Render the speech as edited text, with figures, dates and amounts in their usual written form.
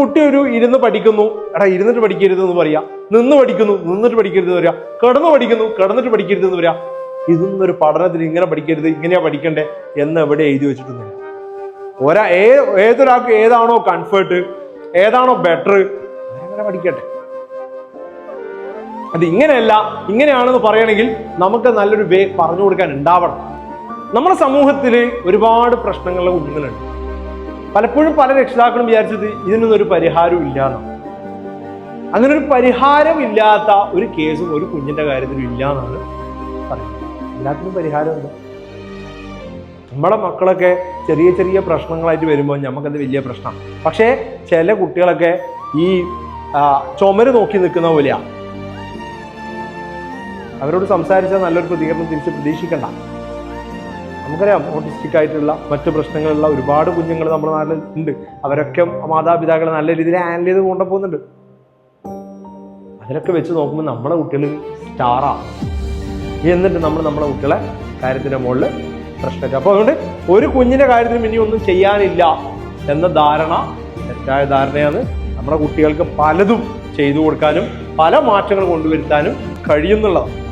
കുട്ടി ഇരുന്ന് പഠിക്കുന്നു, എടാ ഇരുന്നിട്ട് പഠിക്കരുതെന്ന് പറയാ, നിന്ന് പഠിക്കുന്നു നിന്നിട്ട് പഠിക്കരുതെന്ന് പറയാ, കിടന്നു പഠിക്കുന്നു കിടന്നിട്ട് പഠിക്കരുതെന്ന് പറയാ. ഇതൊന്നൊരു പഠനത്തിൽ ഇങ്ങനെ പഠിക്കരുത്, ഇങ്ങനെയാ പഠിക്കണ്ടേ എന്ന് എവിടെ എഴുതി വെച്ചിട്ടൊന്നുമില്ല. ഏതൊരാൾക്ക് ഏതാണോ കംഫർട്ട്, ഏതാണോ ബെറ്റർ, അങ്ങനെ പഠിക്കട്ടെ. അത് ഇങ്ങനെയല്ല ഇങ്ങനെയാണെന്ന് പറയണമെങ്കിൽ നമുക്ക് നല്ലൊരു വേ പറഞ്ഞു കൊടുക്കാൻ ഉണ്ടാവണം. നമ്മുടെ സമൂഹത്തിൽ ഒരുപാട് പ്രശ്നങ്ങളുടെ കുഞ്ഞുങ്ങളുണ്ട്. പലപ്പോഴും പല രക്ഷിതാക്കളും വിചാരിച്ചത് ഇതിനൊന്നും ഒരു പരിഹാരവും ഇല്ലാന്നാണ്. അങ്ങനെ ഒരു പരിഹാരം ഇല്ലാത്ത ഒരു കേസും ഒരു കുഞ്ഞിന്റെ കാര്യത്തിലും ഇല്ല എന്നാണ് പറയുന്നത്. എല്ലാത്തിനും പരിഹാരമുണ്ട്. നമ്മളെ മക്കളൊക്കെ ചെറിയ ചെറിയ പ്രശ്നങ്ങളായിട്ട് വരുമ്പോൾ നമുക്കത് വലിയ പ്രശ്നം. പക്ഷേ ചില കുട്ടികളൊക്കെ ഈ ചുമര് നോക്കി നിൽക്കുന്ന പോലെയാണ്. അവരോട് സംസാരിച്ചാൽ നല്ലൊരു പ്രതികരണം തിരിച്ച് പ്രതീക്ഷിക്കണ്ട. നമുക്കറിയാം ഓട്ടിസ്റ്റിക് ആയിട്ടുള്ള മറ്റു പ്രശ്നങ്ങളുള്ള ഒരുപാട് കുഞ്ഞുങ്ങൾ നമ്മുടെ നാട്ടിൽ ഉണ്ട്. അവരൊക്കെ മാതാപിതാക്കളെ നല്ല രീതിയിൽ ഹാൻഡിൽ ചെയ്ത് കൊണ്ടുപോകുന്നുണ്ട്. അതിലൊക്കെ വെച്ച് നോക്കുമ്പോൾ നമ്മുടെ കുട്ടികൾ സ്റ്റാറാണ്. എന്നിട്ട് നമ്മുടെ കുട്ടികളെ കാര്യത്തിന്റെ മുകളിൽ പ്രശ്നമില്ല. അപ്പോൾ അതുകൊണ്ട് ഒരു കുഞ്ഞിന്റെ കാര്യത്തിലും ഇനി ഒന്നും ചെയ്യാനില്ല എന്ന ധാരണ തെറ്റായ ധാരണയാണ്. നമ്മുടെ കുട്ടികൾക്ക് പലതും ചെയ്തു കൊടുക്കാനും പല മാറ്റങ്ങൾ കൊണ്ടുവരുത്താനും കഴിയുന്നുള്ളതാണ്.